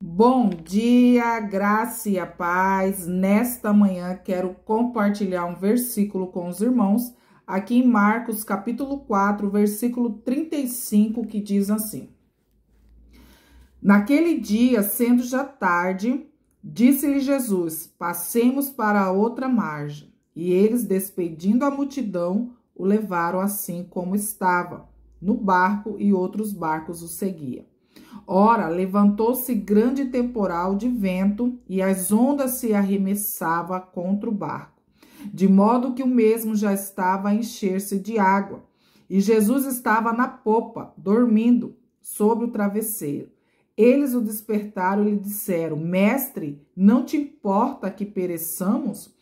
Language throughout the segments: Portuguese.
Bom dia, graça e a paz. Nesta manhã quero compartilhar um versículo com os irmãos, aqui em Marcos, capítulo 4, versículo 35, que diz assim: Naquele dia, sendo já tarde, disse-lhe Jesus: Passemos para a outra margem. E eles, despedindo a multidão, o levaram assim como estava, no barco, e outros barcos o seguiam. Ora, levantou-se grande temporal de vento e as ondas se arremessavam contra o barco, de modo que o mesmo já estava a encher-se de água. E Jesus estava na popa, dormindo, sobre o travesseiro. Eles o despertaram e lhe disseram: Mestre, não te importa que pereçamos?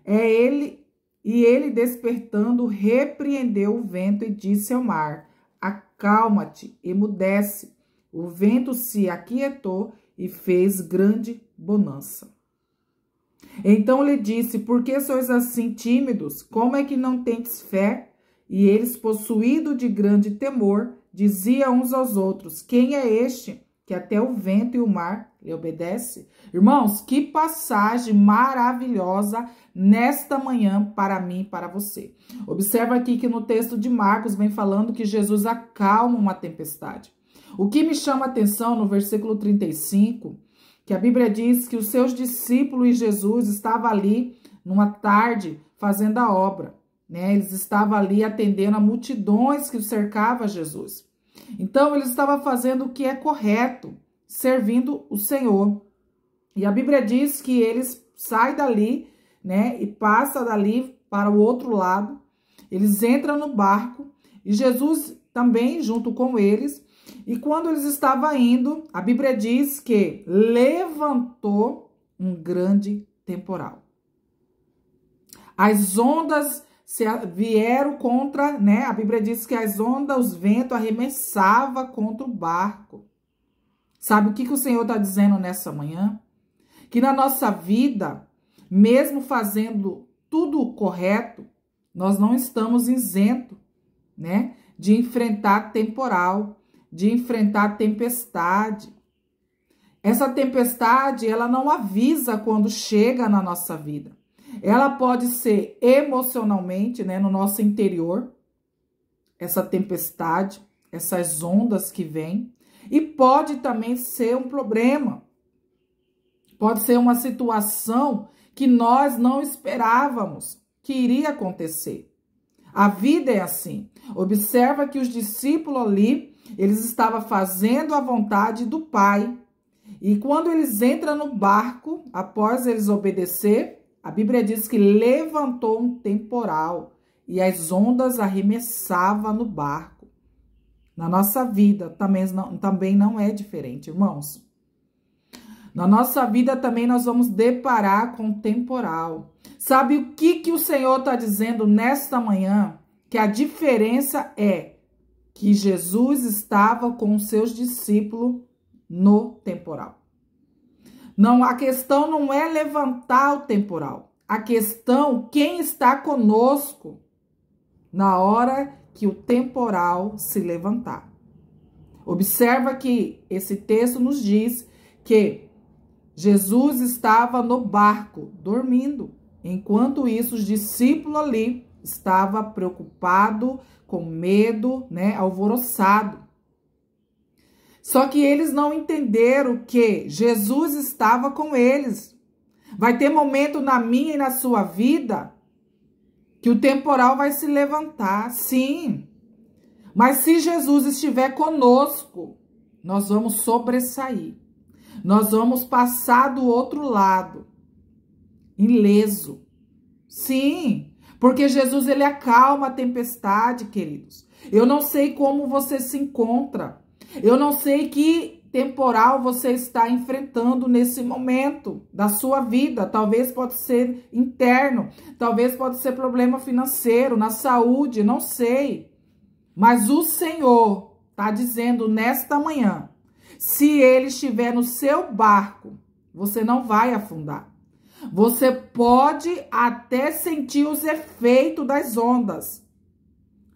E ele, despertando, repreendeu o vento e disse ao mar: Acalma-te, emudece. O vento se aquietou e fez grande bonança. Então lhe disse: Por que sois assim tímidos? Como é que não tendes fé? E eles, possuídos de grande temor, diziam uns aos outros: Quem é este que até o vento e o mar lhe obedece? Irmãos, que passagem maravilhosa nesta manhã para mim e para você. Observa aqui que no texto de Marcos vem falando que Jesus acalma uma tempestade. O que me chama a atenção no versículo 35, que a Bíblia diz que os seus discípulos e Jesus estavam ali numa tarde fazendo a obra, né? Eles estavam ali atendendo a multidões que cercavam Jesus. Então, eles estavam fazendo o que é correto, servindo o Senhor. E a Bíblia diz que eles saem dali, né? E passam dali para o outro lado. Eles entram no barco e Jesus também junto com eles. E quando eles estavam indo, a Bíblia diz que levantou um grande temporal. As ondas vieram contra, né? A Bíblia diz que as ondas, os ventos arremessavam contra o barco. Sabe o que o Senhor está dizendo nessa manhã? Que na nossa vida, mesmo fazendo tudo correto, nós não estamos isentos, né? De enfrentar temporal, de enfrentar tempestade. Essa tempestade, ela não avisa quando chega na nossa vida. Ela pode ser emocionalmente, né, no nosso interior, essa tempestade, essas ondas que vêm, e pode também ser um problema. Pode ser uma situação que nós não esperávamos que iria acontecer. A vida é assim. Observa que os discípulos ali, eles estavam fazendo a vontade do Pai. E quando eles entram no barco, após eles obedecer, a Bíblia diz que levantou um temporal e as ondas arremessavam no barco. Na nossa vida também não é diferente, irmãos. Na nossa vida também nós vamos deparar com temporal. Sabe o que o Senhor está dizendo nesta manhã? Que a diferença é que Jesus estava com os seus discípulos no temporal. Não, a questão não é levantar o temporal. A questão, quem está conosco na hora que o temporal se levantar. Observa que esse texto nos diz que Jesus estava no barco, dormindo. Enquanto isso, os discípulos ali estavam preocupados, com medo, né, alvoroçado. Só que eles não entenderam que Jesus estava com eles. Vai ter momento na minha e na sua vida que o temporal vai se levantar, sim. Mas se Jesus estiver conosco, nós vamos sobressair. Nós vamos passar do outro lado, ileso. Sim, porque Jesus, ele acalma a tempestade, queridos. Eu não sei como você se encontra. Eu não sei que temporal você está enfrentando nesse momento da sua vida. Talvez pode ser interno, talvez pode ser problema financeiro, na saúde, não sei. Mas o Senhor está dizendo nesta manhã, se ele estiver no seu barco, você não vai afundar. Você pode até sentir os efeitos das ondas,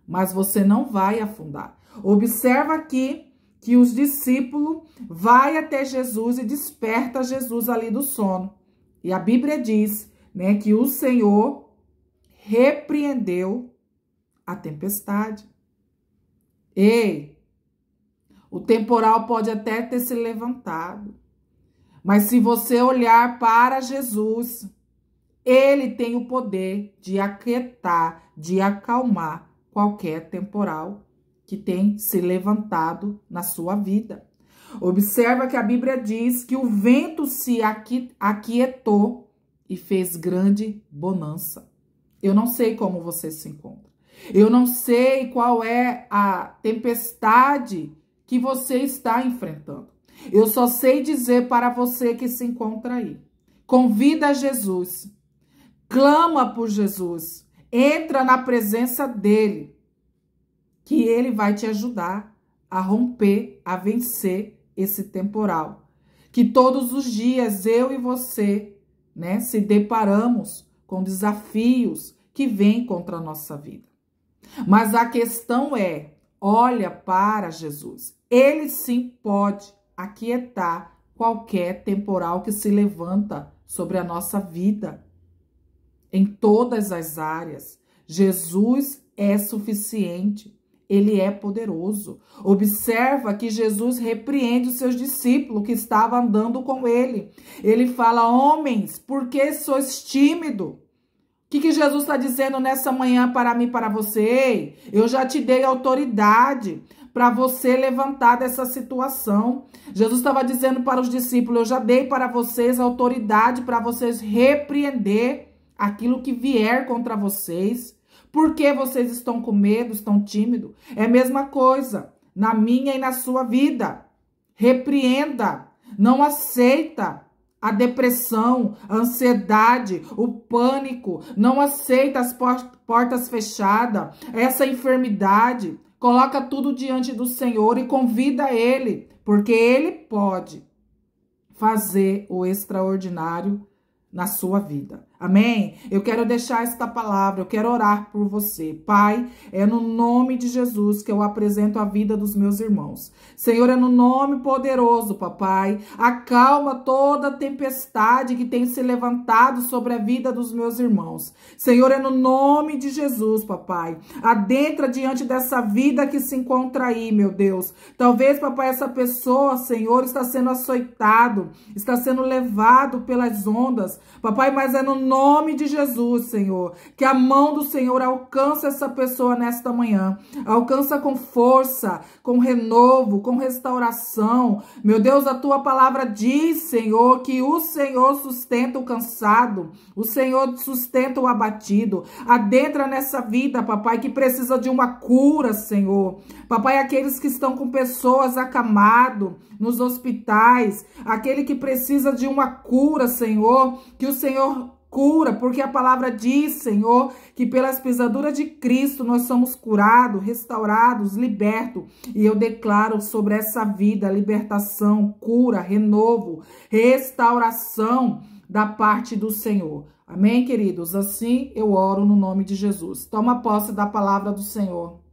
mas você não vai afundar. Observa aqui que os discípulos vai até Jesus e desperta Jesus ali do sono. E a Bíblia diz, né, que o Senhor repreendeu a tempestade. Ei, o temporal pode até ter se levantado, mas se você olhar para Jesus, ele tem o poder de aquietar, de acalmar qualquer temporal que tem se levantado na sua vida. Observa que a Bíblia diz que o vento se aquietou e fez grande bonança. Eu não sei como você se encontra. Eu não sei qual é a tempestade que você está enfrentando. Eu só sei dizer para você que se encontra aí. Convida Jesus. Clama por Jesus. Entra na presença dele, que ele vai te ajudar a romper, a vencer esse temporal. Que todos os dias eu e você, né, se deparamos com desafios que vêm contra a nossa vida. Mas a questão é, olha para Jesus. Ele sim pode aquietar qualquer temporal que se levanta sobre a nossa vida. Em todas as áreas, Jesus é suficiente. Ele é poderoso. Observa que Jesus repreende os seus discípulos que estavam andando com ele. Ele fala, homens, por que sois tímidos? O que Jesus está dizendo nessa manhã para mim e para você? Ei, eu já te dei autoridade para você levantar dessa situação. Jesus estava dizendo para os discípulos, eu já dei para vocês autoridade para vocês repreender aquilo que vier contra vocês. Por que vocês estão com medo, estão tímidos? É a mesma coisa na minha e na sua vida. Repreenda, não aceita a depressão, a ansiedade, o pânico, não aceita as portas fechadas, essa enfermidade. Coloca tudo diante do Senhor e convida ele, porque ele pode fazer o extraordinário na sua vida. Amém? Eu quero deixar esta palavra, eu quero orar por você. Pai, é no nome de Jesus que eu apresento a vida dos meus irmãos. Senhor, é no nome poderoso, papai. Acalma toda tempestade que tem se levantado sobre a vida dos meus irmãos. Senhor, é no nome de Jesus, papai. Adentra diante dessa vida que se encontra aí, meu Deus. Talvez, papai, essa pessoa, Senhor, está sendo açoitado, está sendo levado pelas ondas. Papai, mas é no nome de Jesus, Senhor, que a mão do Senhor alcança essa pessoa nesta manhã. Alcança com força, com renovo, com restauração. Meu Deus, a tua palavra diz, Senhor, que o Senhor sustenta o cansado, o Senhor sustenta o abatido. Adentra nessa vida, papai, que precisa de uma cura, Senhor. Papai, aqueles que estão com pessoas acamados nos hospitais, aquele que precisa de uma cura, Senhor, que o Senhor cura, porque a palavra diz, Senhor, que pelas pisaduras de Cristo nós somos curados, restaurados, libertos. E eu declaro sobre essa vida libertação, cura, renovo, restauração da parte do Senhor. Amém, queridos? Assim eu oro no nome de Jesus. Toma posse da palavra do Senhor.